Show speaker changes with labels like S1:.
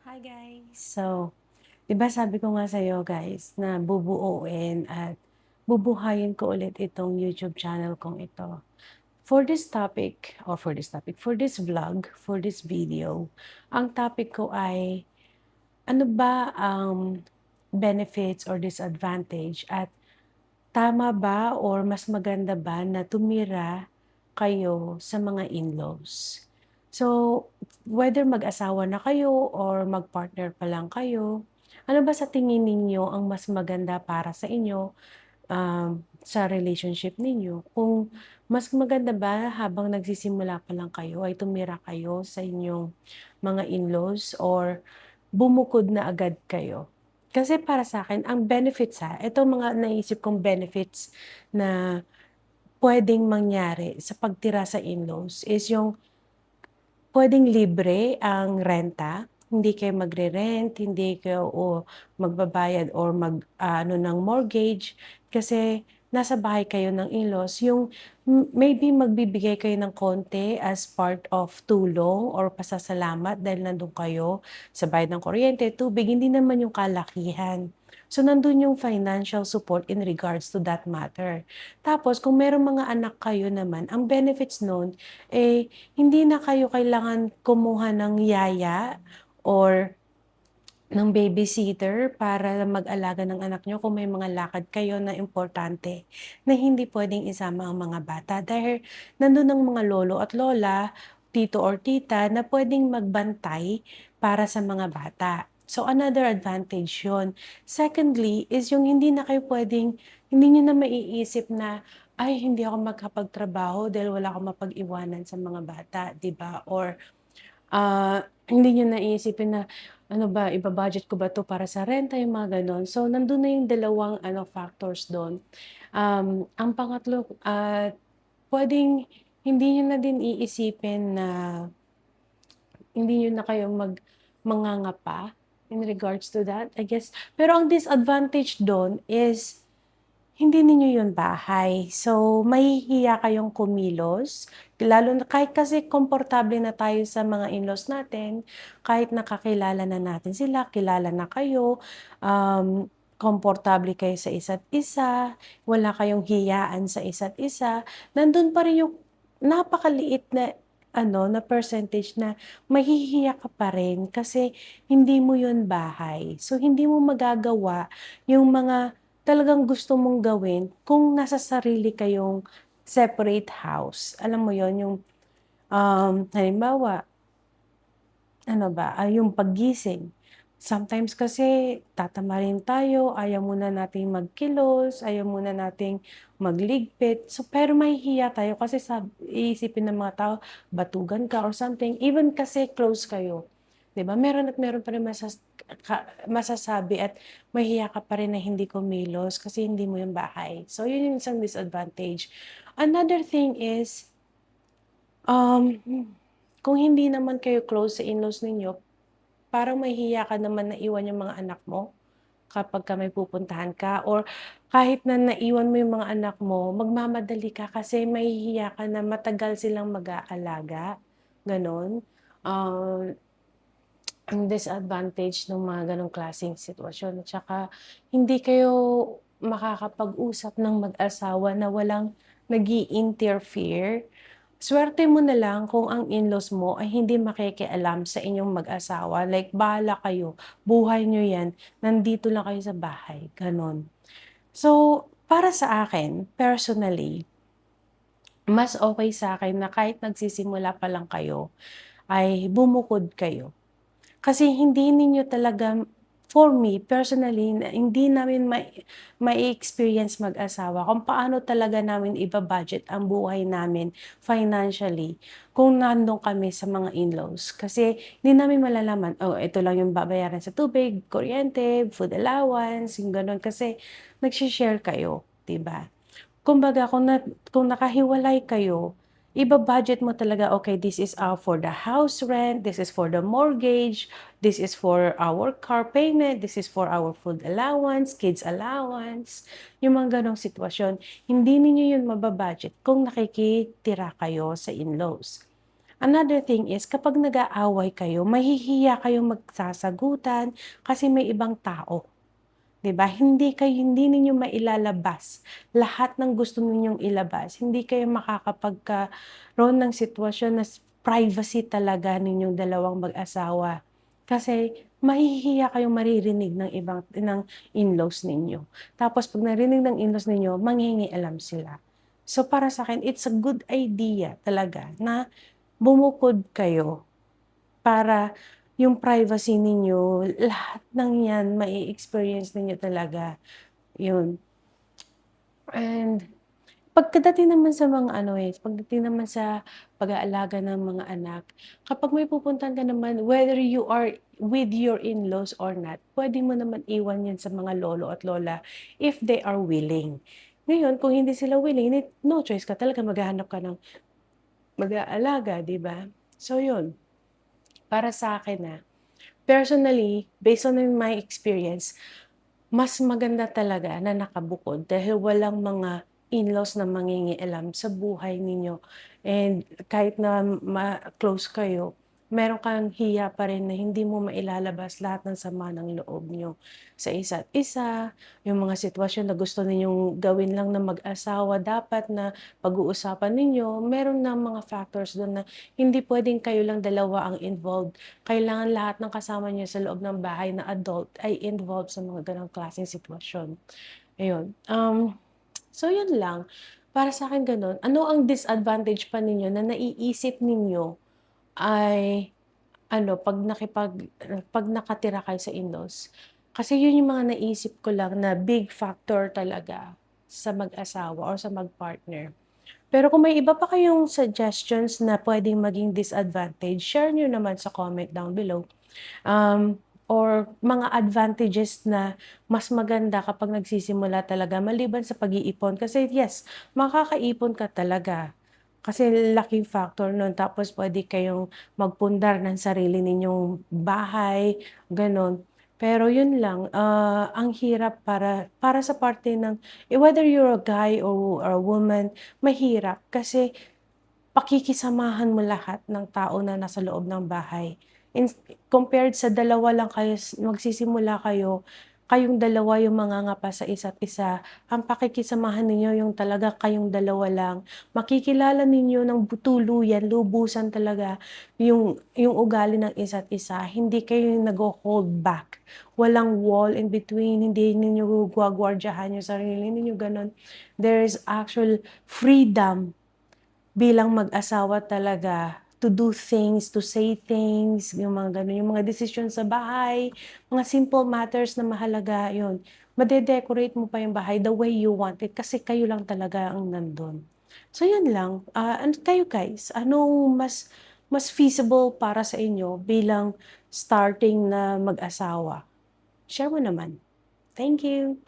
S1: Hi guys! So, 'di ba sabi ko nga sa'yo guys na bubuuin at bubuhayin ko ulit itong YouTube channel kong ito. For this vlog, for this video, ang topic ko ay ano ba ang benefits or disadvantage at tama ba or mas maganda ba na tumira kayo sa mga in-laws? So, whether mag-asawa na kayo or mag-partner pa lang kayo, ano ba sa tingin ninyo ang mas maganda para sa inyo, sa relationship ninyo? Kung mas maganda ba habang nagsisimula pa lang kayo ay tumira kayo sa inyong mga in-laws or bumukod na agad kayo? Kasi para sa'kin ang benefits, itong mga naisip kong benefits na puwedeng mangyari sa pagtira sa in-laws is yung puwedeng libre ang renta, hindi kayo magre-rent, hindi kayo magbabayad or ano ng mortgage kasi nasa bahay kayo ng in-laws. Yung maybe magbibigay kayo ng konti as part of tulong or pasasalamat dahil nandun kayo sa bayad ng kuryente, tubig, hindi naman yung kalakihan. So, nandun yung financial support in regards to that matter. Tapos kung merong mga anak kayo naman, ang benefits nun, hindi na kayo kailangan kumuha ng yaya or ng babysitter para mag-alaga ng anak niyo kung may mga lakad kayo na importante na hindi puwedeng isama ang mga bata dahil nandun ang mga lolo at lola, tito or tita na puwedeng magbantay para sa mga bata. So, another advantage yun. Secondly is yung hindi niyo na maiisip na, "Ay hindi ako makapagtrabaho dahil wala akong mapag-iwanan sa mga bata," 'di ba? Or hindi niyo na iisipin na, "Ano ba, iba-budget ko ba 'to para sa renta?" Yung mga gano'n. So, nandun na yung dalawang factors do'n. Ang pangatlo, puwedeng hindi niyo na din iisipin na hindi niyo na kayo mangangapa in regards to that, I guess. Pero ang disadvantage do'n is hindi ninyo yun bahay. So, mahihiya kayong kumilos, lalo na kahit kasi komportable na tayo sa mga in-laws natin, kahit nakakilala na natin sila, kilala na kayo, komportable kayo sa isa't isa, wala kayong hiyaan sa isa't isa, nandun pa rin yung napakaliit na na percentage na mahihiya ka pa rin kasi hindi mo yun bahay. So, hindi mo magagawa yung mga talagang gusto mong gawin kung nasa sarili kayong separate house. Alam mo yon yung, halimbawa, ano ba, yung paggising. Sometimes kasi tatamarin tayo, ayaw muna nating magkilos, ayaw muna nating magligpit. So, pero mahihiya tayo kasi iisipin ng mga tao, batugan ka or something. Even kasi close kayo, 'di ba? Meron at meron pa rin masasabi at mahihiya ka pa rin na hindi kumilos kasi hindi mo yung bahay. So, yun yung isang disadvantage. Another thing is, um, kung hindi naman kayo close sa in-laws ninyo, parang mahihiya ka naman na iwan yung mga anak mo kapagka may pupuntahan ka or kahit na naiwan mo yung mga anak mo, magmamadali ka kasi mahihiya ka na matagal silang mag-aalaga, gano'n. Ah, ang disadvantage ng mga gano'ng klaseng sitwasyon at saka hindi kayo makakapag-usap ng mag-asawa na walang nag-i-interfere. Swerte mo na lang kung ang in-laws mo ay hindi makikialam sa inyong mag-asawa, like bahala kayo, buhay niyo 'yan, nandito lang kayo sa bahay, gano'n. So, para sa akin, personally, mas okey sa'kin na kahit nagsisimula pa lang kayo, ay bumukod kayo. Kasi hindi ninyo talaga for me personally na hindi namin mai-experience mag-asawa kung paano talaga namin iba-budget ang buhay namin financially kung nandun kami sa mga in-laws. Kasi hindi namin malalaman, "Oh, ito lang yung babayaran sa tubig, kuryente, food allowance," yung gano'n. Kasi nagshi-share kayo, 'di ba? Kumbaga kung nakahiwalay kayo, iba-budget mo talaga, "Okay, this is, for the house rent, this is for the mortgage, this is for our car payment, this is for our food allowance, kids allowance." Yung mga gano'ng sitwasyon, hindi ninyo yun maba-budget kung nakikitira kayo sa in-laws. Another thing is kapag nag-aaway kayo, mahihiya kayong magsasagutan kasi may ibang tao, 'di ba? Hindi ninyo mailalabas lahat ng gusto ninyong ilabas. Hindi kayo makakapagkaroon ng sitwasyon na privacy talaga ninyong dalawang mag-asawa. Kasi mahihiya kayong maririnig ng in-laws ninyo. Tapos 'pag narinig ng in-laws ninyo, manghingialam sila. So, para sa'kin it's a good idea talaga na bumukod kayo para yung privacy ninyo, lahat ng 'yan ma-e-experience ninyo talaga, yun. And pagdating naman sa mga pagdating naman sa pag-aalaga ng mga anak, kapag may pupuntahan ka naman, whether you are with your in-laws or not, puwede mo naman iwan 'yan sa mga lolo at lola if they are willing. Ngayon kung hindi sila willing, no choice ka talaga, maghahanap ka ng mag-aalaga, 'di ba? So yun, para sa'kin, personally, based on my experience, mas maganda talaga na nakabukod dahil walang mga in-laws na mangingialam sa buhay ninyo, and kahit na close kayo, meron kang hiya pa rin na hindi mo mailalabas lahat ng sama ng loob niyo sa isa't isa, yung mga sitwasyon na gusto ninyong gawin lang na mag-asawa dapat na pag-uusapan ninyo, meron ng mga factors dun na hindi puwedeng kayo lang dalawa ang involved. Kailangan lahat ng kasama niyo sa loob ng bahay na adult ay involved sa mga gano'ng klaseng sitwasyon, ayun. So yun lang, para sa'kin gano'n. Ano ang disadvantage pa ninyo na naiisip ninyo ay 'pag nakatira kayo sa in-laws? Kasi yun yung mga naisip ko lang na big factor talaga sa mag-asawa or sa mag-partner. Pero kung may iba pa kayong suggestions na puwedeng maging disadvantage, share niyo naman sa comment down below. Or mga advantages na mas maganda kapag nagsisimula talaga maliban sa pag-iipon. Kasi yes, makakaipon ka talaga. Kasi laking factor nun, tapos puwede kayong magpundar ng sarili ninyong bahay, gano'n. Pero yun lang, ang hirap para sa parte ng whether you're a guy or a woman, mahirap kasi pakikisamahan mo lahat ng tao na nasa loob ng bahay. Compared sa dalawa lang kayo, magsisimula kayo, kayong dalawa yung mangangapa sa isa't isa, ang pakikisamahan ninyo yung talaga kayong dalawa lang. Makikilala ninyo ng tuluyan, lubusan talaga yung ugali ng isa't isa, hindi kayo yung nagho-hold back. Walang wall in between, hindi ninyo gwagwardiyahan yung sarili ninyo, gano'n. There is actual freedom bilang mag-asawa talaga to do things, to say things, yung mga gano'n, yung mga desisyon sa bahay, mga simple matters na mahalaga, yun. Made-decorate mo pa yung bahay the way you want it kasi kayo lang talaga ang nandun. So yun lang, kayo guys, anong mas feasible para sa inyo bilang starting na mag-asawa? Share mo naman. Thank you.